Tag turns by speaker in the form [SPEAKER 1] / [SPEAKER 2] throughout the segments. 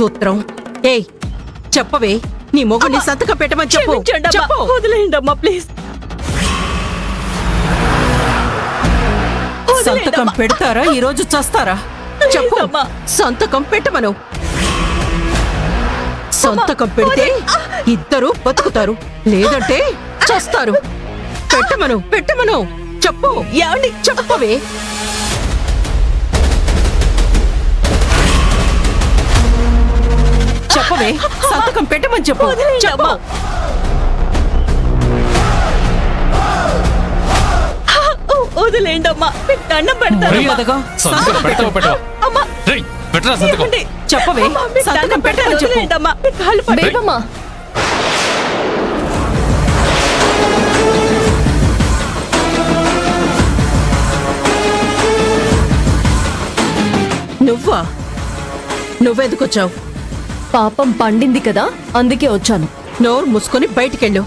[SPEAKER 1] సూత్రం. ఏయ్ చెప్పవే, నీ మొగుడిని సంతకం పెట్టమని చెప్పు. చెప్పు.
[SPEAKER 2] వదిలేయండమ్మా ప్లీజ్.
[SPEAKER 1] సంతకం పెడతారా ఈ రోజు చస్తారా? చెప్పు. సంతకం పెట్టమను. సంతకం పెడితే ఇద్దరు బతుకుతారు, లేదంటే చస్తారు. పెట్టమను, పెట్టమను. చెప్పు.
[SPEAKER 2] ఏమండి
[SPEAKER 1] చెప్పవే. చెప్పవే, సంతకం పెట్టమని చెప్పు. చెప్పు.
[SPEAKER 2] వదిలేయండమ్మా, మీకు దండం పెడతాను.
[SPEAKER 3] సంతకం పెట్టవా పెట్టవా?
[SPEAKER 2] అమ్మా
[SPEAKER 3] రేయ్, పెట్టరా సంతకం.
[SPEAKER 2] ఏమండి?
[SPEAKER 1] చెప్పవే,
[SPEAKER 2] అమ్మా, మీకు
[SPEAKER 1] సంతకం
[SPEAKER 2] దండం
[SPEAKER 1] పెట్టమని
[SPEAKER 2] పెడతాను,
[SPEAKER 1] చెప్పు.
[SPEAKER 2] వదిలేయండమ్మా, మీకు కాళ్ళు పడతాయి.
[SPEAKER 4] బేబమ్మా,
[SPEAKER 1] నువ్వా? నువ్వెందుకొచ్చావు?
[SPEAKER 4] పాపం పండింది కదా, అందుకే వచ్చాను.
[SPEAKER 1] నోరు మూసుకొని బయటికెళ్ళు.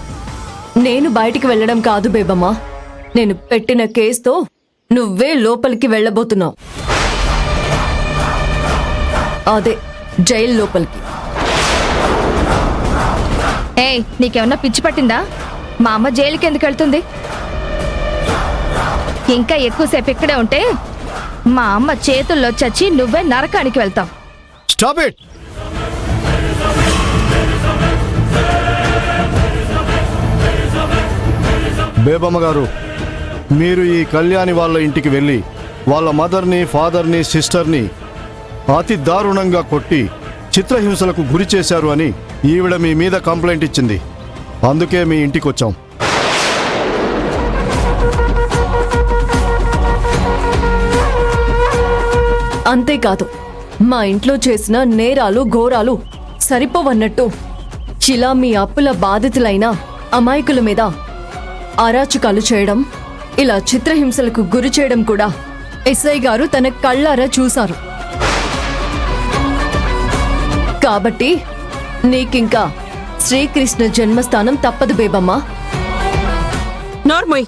[SPEAKER 4] నేను బయటికి వెళ్ళడం కాదు బేబమ్మా, నేను పెట్టిన కేసుతో నువ్వే లోపలికి వెళ్ళబోతున్నావు. అదే జైలు లోపలికి.
[SPEAKER 5] ఏయ్, నీకేమన్నా పిచ్చి పట్టిందా? మా అమ్మ జైలుకి ఎందుకు వెళ్తుంది? ఇంకా ఎక్కువసేపు ఇక్కడే ఉంటే మా అమ్మ చేతుల్లో చచ్చి నువ్వే నరకానికి వెళ్తావు.
[SPEAKER 6] Stop it. బేబమ్మ గారు, మీరు ఈ కళ్యాణి వాళ్ళ ఇంటికి వెళ్ళి వాళ్ళ మదర్ని, ఫాదర్ని, సిస్టర్ని అతి దారుణంగా కొట్టి చిత్రహింసలకు గురి చేశారు అని ఈవిడ మీ మీద కంప్లైంట్ ఇచ్చింది. అందుకే మీ ఇంటికి వచ్చాం.
[SPEAKER 4] అంతేకాదు, మా ఇంట్లో చేసిన నేరాలు ఘోరాలు సరిపోవన్నట్టు ఇలా మీ అప్పుల బాధితులైన అమాయకుల మీద అరాచకాలు చేయడం, ఇలా చిత్రహింసలకు గురి చేయడం కూడా ఎస్ఐ గారు తన కళ్ళారా చూశారు. కాబట్టి నీకింకా శ్రీకృష్ణ జన్మస్థానం తప్పదు బేబమ్మా.
[SPEAKER 1] నార్మల్.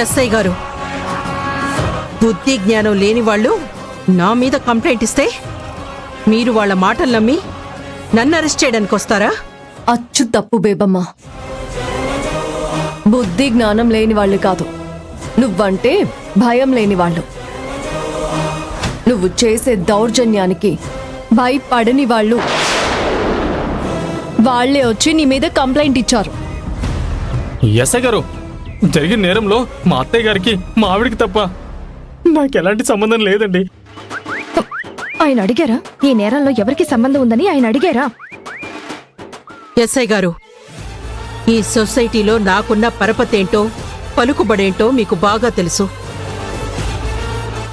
[SPEAKER 1] ఎస్ఐ గారు, బుద్ధి జ్ఞానం లేని వాళ్ళు నా మీద కంప్లైంట్ ఇస్తే మీరు వాళ్ళ మాటలు నమ్మి నన్ను అరెస్ట్ చేయడానికి వస్తారా?
[SPEAKER 4] అచ్చు తప్పు బేబమ్మా. బుద్ధి జ్ఞానం లేని వాళ్ళు కాదు, నువ్వంటే భయం లేని వాళ్ళు. నువ్వు చేసే దౌర్జన్యానికి భయపడని వాళ్ళు. వాళ్లే వచ్చి నీ మీద కంప్లైంట్ ఇచ్చారు.
[SPEAKER 3] ఎస్ఐ గారు, జరిగిన నేరంలో మా అత్తయ్య గారికి మా ఆవిడికి తప్ప నాకెలాంటి సంబంధం లేదండి.
[SPEAKER 5] ఆయన అడిగారా? ఈ నేరంలో ఎవరికి సంబంధం ఉందని ఆయన అడిగారా?
[SPEAKER 1] ఎస్ఐ గారు, ఈ సొసైటీలో నాకున్న పరపతేంటో పలుకుబడేంటో మీకు బాగా తెలుసు.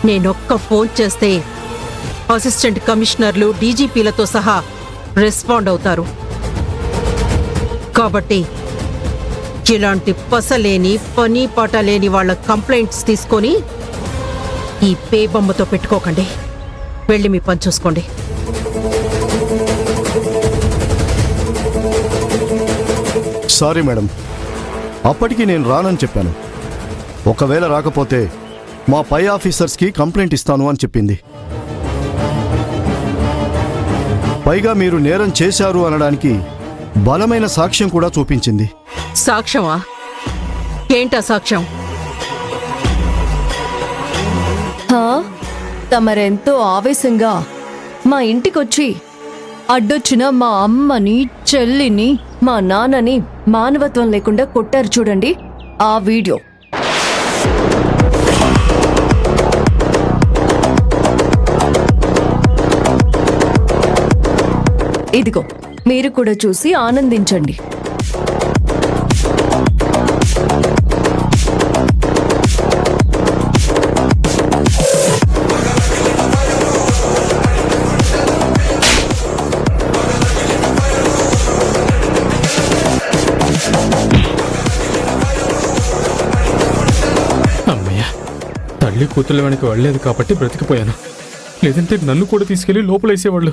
[SPEAKER 1] నేనొక్క ఫోన్ చేస్తే అసిస్టెంట్ కమిషనర్లు, డీజీపీలతో సహా రెస్పాండ్ అవుతారు. కాబట్టి ఇలాంటి పసలేని, పని పాట లేని వాళ్ళ కంప్లైంట్స్ తీసుకొని ఈ పేబొమ్మతో పెట్టుకోకండి. వెళ్ళి మీ పని చూసుకోండి.
[SPEAKER 6] సారీ మేడం, అప్పటికి నేను రానని చెప్పాను. ఒకవేళ రాకపోతే మా పై ఆఫీసర్స్కి కంప్లైంట్ ఇస్తాను అని చెప్పింది. పైగా మీరు నేరం చేశారు అనడానికి బలమైన సాక్ష్యం కూడా చూపించింది.
[SPEAKER 1] సాక్ష్యమా? ఏంటా సాక్ష్యం?
[SPEAKER 4] తమరెంతో ఆవేశంగా మా ఇంటికొచ్చి అడ్డొచ్చిన మా అమ్మని, చెల్లిని, మా నాన్నని మానవత్వం లేకుండా కొట్టారు చూడండి, ఆ వీడియో. ఇదిగో, మీరు కూడా చూసి ఆనందించండి.
[SPEAKER 3] అమ్మయ్య, తల్లి కూతుళ్ళ వెనక వెళ్ళలేదు కాబట్టి బ్రతికిపోయాను. లేదంటే నన్ను కూడా తీసుకెళ్లి లోపలేసేవాళ్ళు.